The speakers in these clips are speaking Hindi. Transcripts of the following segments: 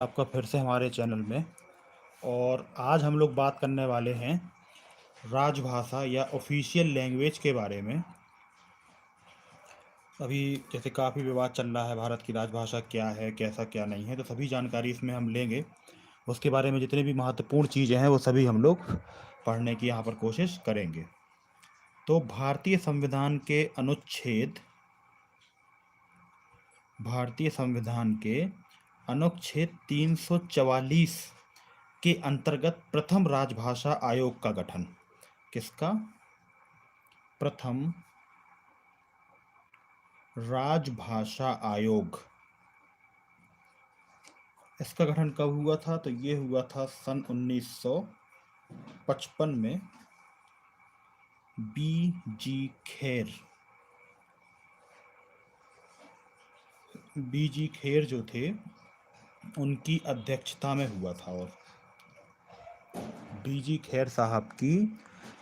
आपका फिर से हमारे चैनल में। और आज हम लोग बात करने वाले हैं राजभाषा या ऑफिशियल लैंग्वेज के बारे में। अभी जैसे काफ़ी विवाद चल रहा है, भारत की राजभाषा क्या है, कैसा क्या नहीं है, तो सभी जानकारी इसमें हम लेंगे। उसके बारे में जितनी भी महत्वपूर्ण चीज़ें हैं वो सभी हम लोग पढ़ने की यहाँ पर कोशिश करेंगे। तो भारतीय संविधान के अनुच्छेद 344 के अंतर्गत प्रथम राजभाषा आयोग का गठन। किसका? प्रथम राजभाषा आयोग। इसका गठन कब हुआ था? तो ये हुआ था सन 1955 में। बी जी खेर जो थे उनकी अध्यक्षता में हुआ था, और बी जी खेर साहब की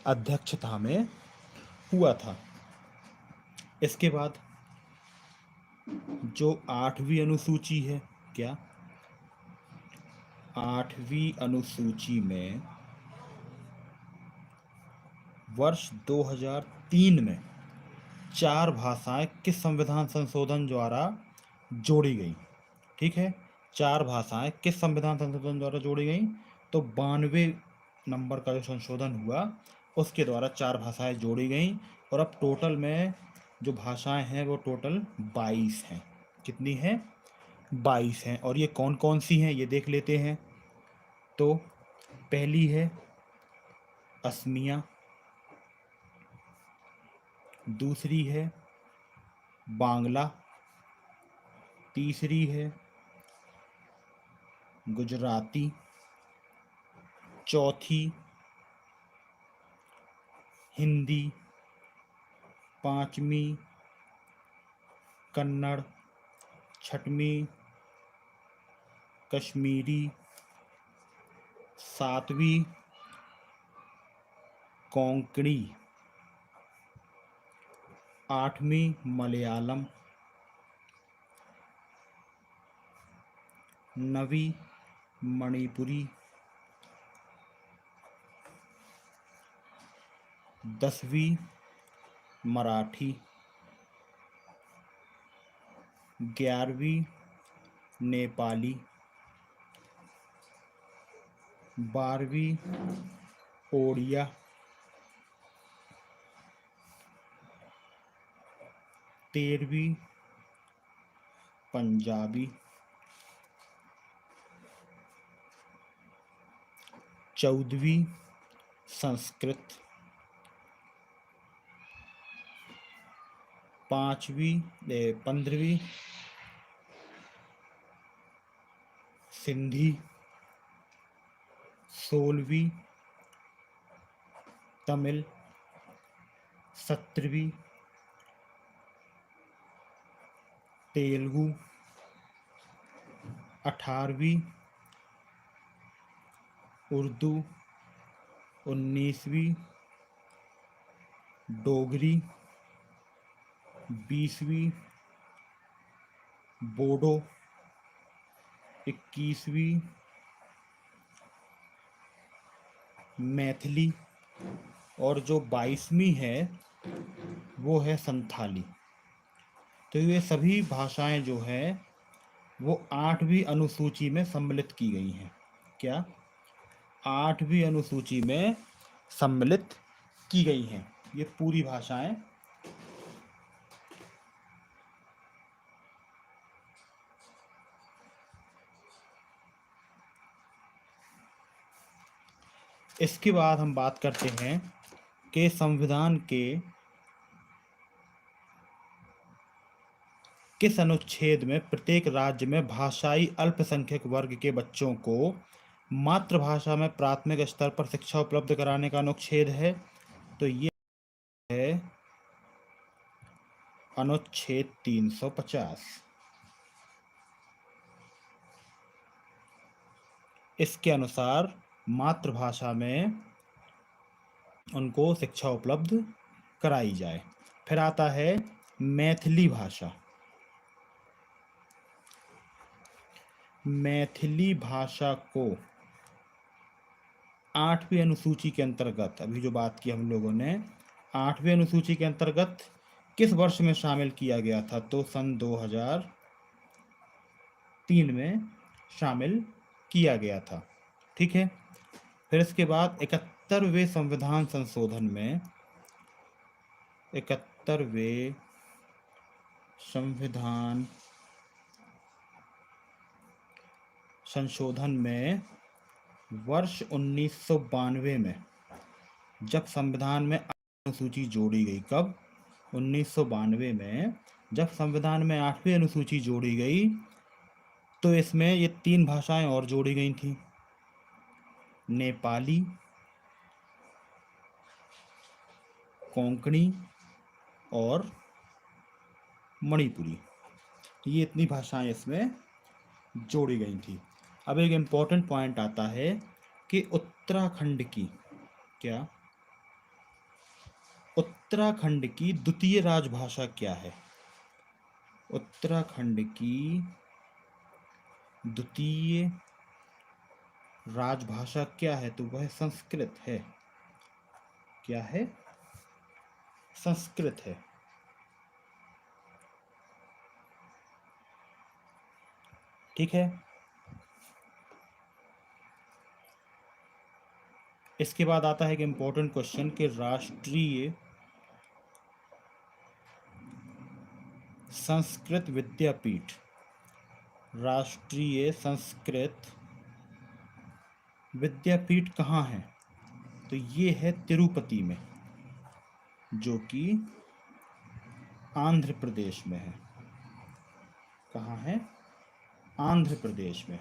अध्यक्षता में हुआ था। इसके बाद जो 8वीं अनुसूची है, क्या 8वीं अनुसूची में वर्ष 2003 में 4 भाषाएं किस संविधान संशोधन द्वारा जोड़ी गई? ठीक है, 4 भाषाएं किस संविधान संशोधन द्वारा जोड़ी गई? तो 92 नंबर का जो संशोधन हुआ उसके द्वारा 4 भाषाएं जोड़ी गई। और अब टोटल में जो भाषाएं हैं वो टोटल 22 हैं। कितनी हैं? 22 हैं। और ये कौन कौन सी हैं ये देख लेते हैं। तो पहली है असमिया, दूसरी है बांग्ला, तीसरी है गुजराती, चौथी हिंदी, पांचवी कन्नड़, छठवीं कश्मीरी, सातवीं कोंकणी, आठवीं मलयालम, नवीं मणिपुरी, 10वीं मराठी, 11वीं नेपाली, 12वीं ओडिया, 13वीं पंजाबी, 14वीं संस्कृत, 15वीं सिंधी, 16वीं तमिल, 17वीं तेलुगु, 18वीं उर्दू, 19वीं डोगरी, 20वीं बोडो, 21वीं मैथिली, और जो 22वीं है वो है संथाली। तो ये सभी भाषाएं जो है वो 8वीं अनुसूची में सम्मिलित की गई हैं। क्या? 8वीं अनुसूची में सम्मिलित की गई हैं ये पूरी भाषाएं। इसके बाद हम बात करते हैं कि संविधान के किस अनुच्छेद में प्रत्येक राज्य में भाषाई अल्पसंख्यक वर्ग के बच्चों को मातृभाषा में प्राथमिक स्तर पर शिक्षा उपलब्ध कराने का अनुच्छेद है? तो ये है अनुच्छेद 350। इसके अनुसार मातृभाषा में उनको शिक्षा उपलब्ध कराई जाए। फिर आता है मैथिली भाषा। मैथिली भाषा को 8वीं अनुसूची के अंतर्गत, अभी जो बात की हम लोगों ने, 8वीं अनुसूची के अंतर्गत किस वर्ष में शामिल किया गया था? तो सन 2003 में शामिल किया गया था। ठीक है। फिर इसके बाद 71वें संविधान संशोधन में, 71वें संविधान संशोधन में वर्ष 1992 में जब संविधान में अनुसूची जोड़ी गई, कब? 1992 में जब संविधान में 8वीं अनुसूची जोड़ी गई तो इसमें ये 3 भाषाएं और जोड़ी गई थी, नेपाली, कोंकणी और मणिपुरी। ये इतनी भाषाएं इसमें जोड़ी गई थी। अब एक इम्पॉर्टेंट पॉइंट आता है कि उत्तराखंड की, क्या उत्तराखंड की द्वितीय राजभाषा क्या है? उत्तराखंड की द्वितीय राजभाषा क्या है? तो वह संस्कृत है। क्या है? संस्कृत है। ठीक है। इसके बाद आता है एक इम्पोर्टेंट क्वेश्चन कि राष्ट्रीय संस्कृत विद्यापीठ, राष्ट्रीय संस्कृत विद्यापीठ कहाँ है? तो ये है तिरुपति में, जो कि आंध्र प्रदेश में है। कहाँ है? आंध्र प्रदेश में।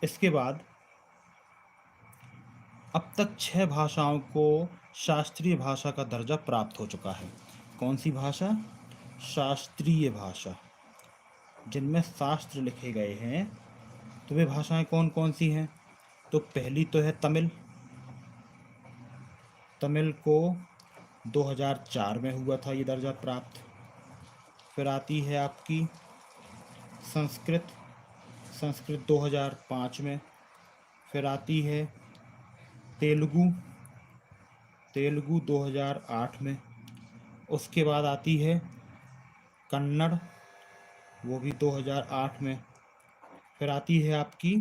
इसके बाद अब तक 6 भाषाओं को शास्त्रीय भाषा का दर्जा प्राप्त हो चुका है। कौन सी भाषा? शास्त्रीय भाषा, जिनमें शास्त्र लिखे गए हैं। तो वे भाषाएं कौन कौन सी हैं? तो पहली तो है तमिल। तमिल को 2004 में हुआ था ये दर्जा प्राप्त। फिर आती है आपकी संस्कृत, संस्कृत 2005 में। फिर आती है तेलुगु, तेलुगु 2008 में। उसके बाद आती है कन्नड़, वो भी 2008 में। फिर आती है आपकी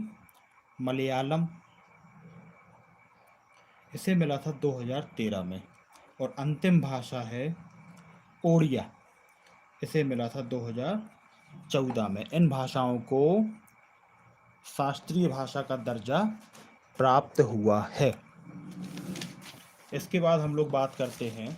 मलयालम, इसे मिला था 2013 में। और अंतिम भाषा है ओडिया, इसे मिला था 2014 में। इन भाषाओं को शास्त्रीय भाषा का दर्जा प्राप्त हुआ है। इसके बाद हम लोग बात करते हैं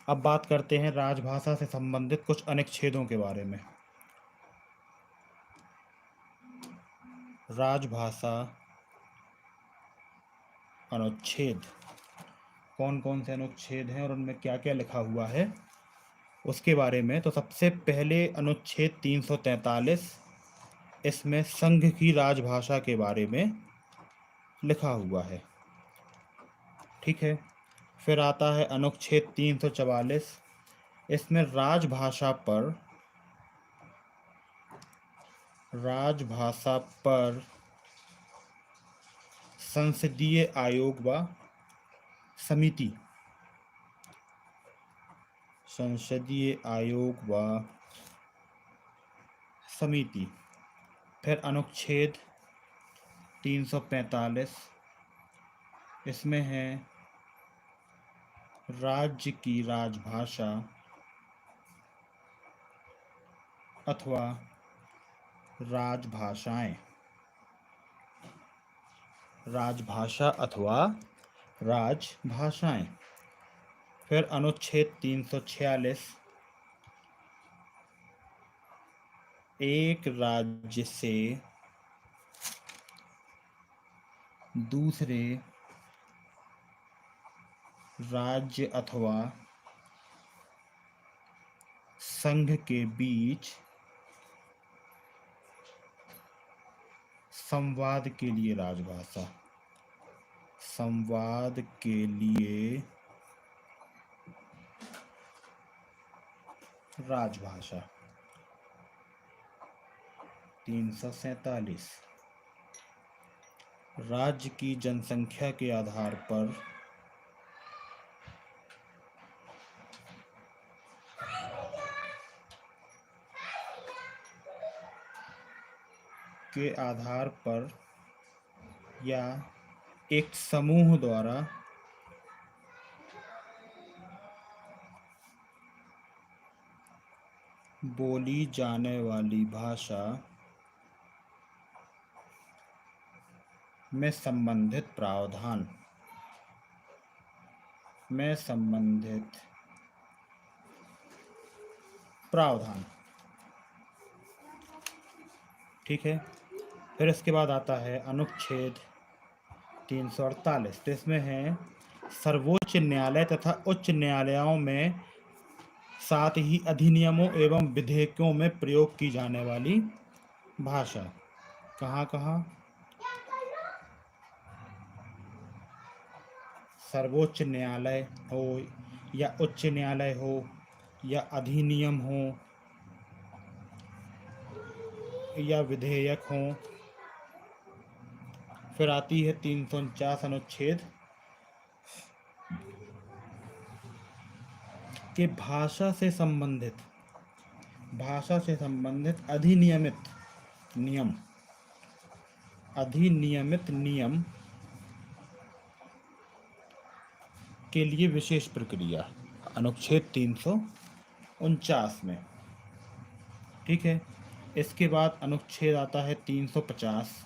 अब बात करते हैं राजभाषा से संबंधित कुछ अनुच्छेदों के बारे में। राजभाषा अनुच्छेद, कौन कौन से अनुच्छेद हैं और उनमें क्या क्या लिखा हुआ है उसके बारे में। तो सबसे पहले अनुच्छेद 343, इसमें संघ की राजभाषा के बारे में लिखा हुआ है। ठीक है। फिर आता है अनुच्छेद 344, इसमें राजभाषा पर संसदीय आयोग व समिति, संसदीय आयोग व समिति। फिर अनुच्छेद 345, इसमें है राज्य की राजभाषा अथवा राजभाषाएं। राजभाषा अथवा राजभाषाएं। फिर अनुच्छेद 346, एक राज्य से दूसरे राज्य अथवा संघ के बीच संवाद के लिए राजभाषा। संवाद के लिए राजभाषा। 347, राज्य की जनसंख्या के आधार पर या एक समूह द्वारा बोली जाने वाली भाषा में संबंधित प्रावधान ठीक है। फिर इसके बाद आता है अनुच्छेद 348। तो इसमें है सर्वोच्च न्यायालय तथा उच्च न्यायालयों में साथ ही अधिनियमों एवं विधेयकों में प्रयोग की जाने वाली भाषा। कहाँ कहाँ? सर्वोच्च न्यायालय हो या उच्च 49 हो या अधिनियम हो या विधेयक हो। फिर आती है 349 अनुच्छेद कि भाषा से संबंधित अधिनियमित नियम के लिए विशेष प्रक्रिया। अनुच्छेद 349 में। ठीक है। इसके बाद अनुच्छेद आता है 350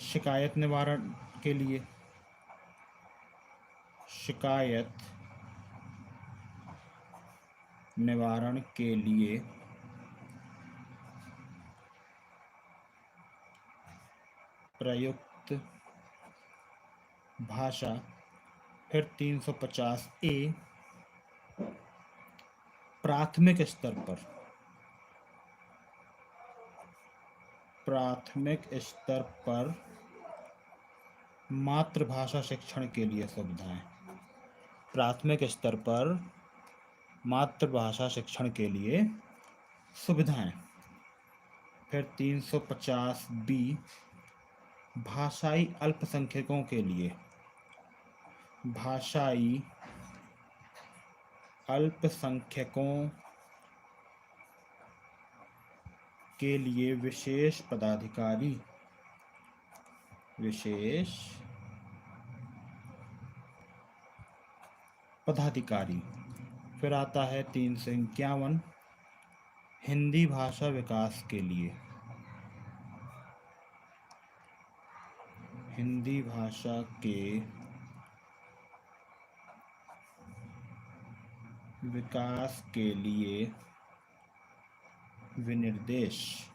शिकायत निवारण के लिए। शिकायत निवारण के लिए प्रयुक्त भाषा। फिर 350 ए प्राथमिक स्तर पर मातृभाषा शिक्षण के लिए सुविधाएं। प्राथमिक स्तर पर मातृभाषा शिक्षण के लिए सुविधाएं। फिर 350 बी भाषाई अल्पसंख्यकों के लिए विशेष पदाधिकारी। फिर आता है 351 हिंदी भाषा विकास के लिए। हिंदी भाषा के विकास के लिए विनिर्देश।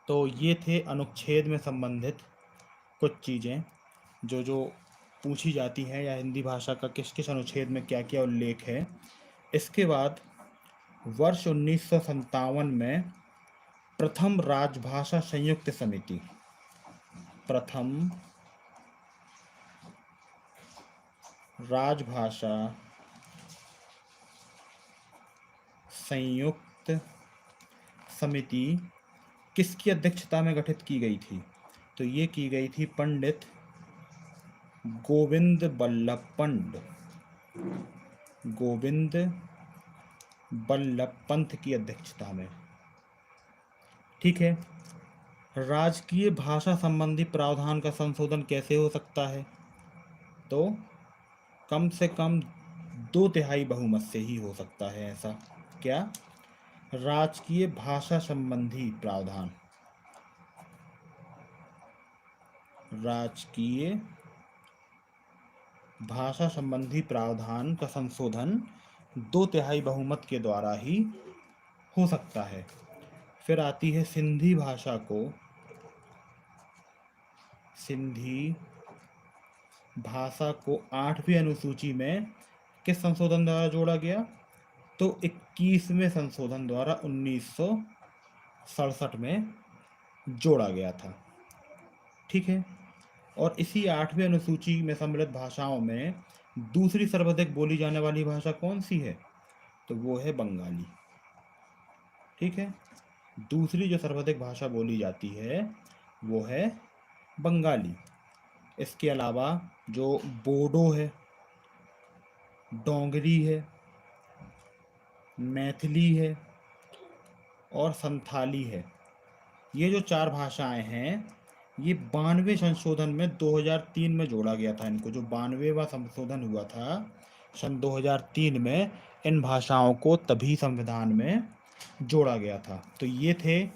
तो ये थे अनुच्छेद में संबंधित कुछ चीज़ें जो पूछी जाती हैं या हिंदी भाषा का किस किस अनुच्छेद में क्या क्या उल्लेख है। इसके बाद वर्ष 1957 में प्रथम राजभाषा संयुक्त समिति किसकी अध्यक्षता में गठित की गई थी? तो ये की गई थी पंडित गोविंद बल्लभ पंत की अध्यक्षता में। ठीक है। राजकीय भाषा संबंधी प्रावधान का संशोधन कैसे हो सकता है? तो कम से कम 2/3 बहुमत से ही हो सकता है ऐसा। क्या? राजकीय भाषा संबंधी प्रावधान, राजकीय भाषा संबंधी प्रावधान का संशोधन 2/3 बहुमत के द्वारा ही हो सकता है। फिर आती है सिंधी भाषा को, सिंधी भाषा को 8वीं अनुसूची में किस संशोधन द्वारा जोड़ा गया? तो 21वें संशोधन द्वारा 1967 में जोड़ा गया था। ठीक है। और इसी 8वीं अनुसूची में सम्मिलित भाषाओं में दूसरी सर्वाधिक बोली जाने वाली भाषा कौन सी है? तो वो है बंगाली। ठीक है। दूसरी जो सर्वाधिक भाषा बोली जाती है वो है बंगाली। इसके अलावा जो बोडो है, डोंगरी है, मैथिली है और संथाली है, ये जो 4 भाषाएं हैं, ये 92 संशोधन में 2003 में जोड़ा गया था इनको। जो 92वां संशोधन हुआ था सन 2003 में, इन भाषाओं को तभी संविधान में जोड़ा गया था। तो ये थे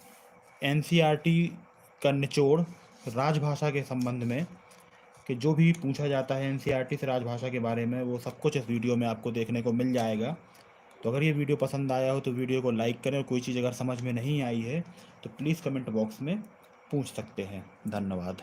एनसीईआरटी का निचोड़ राजभाषा के संबंध में, कि जो भी पूछा जाता है एनसीईआरटी से राजभाषा के बारे में, वो सब कुछ इस वीडियो में आपको देखने को मिल जाएगा। तो अगर ये वीडियो पसंद आया हो तो वीडियो को लाइक करें, और कोई चीज़ अगर समझ में नहीं आई है तो प्लीज़ कमेंट बॉक्स में पूछ सकते हैं। धन्यवाद।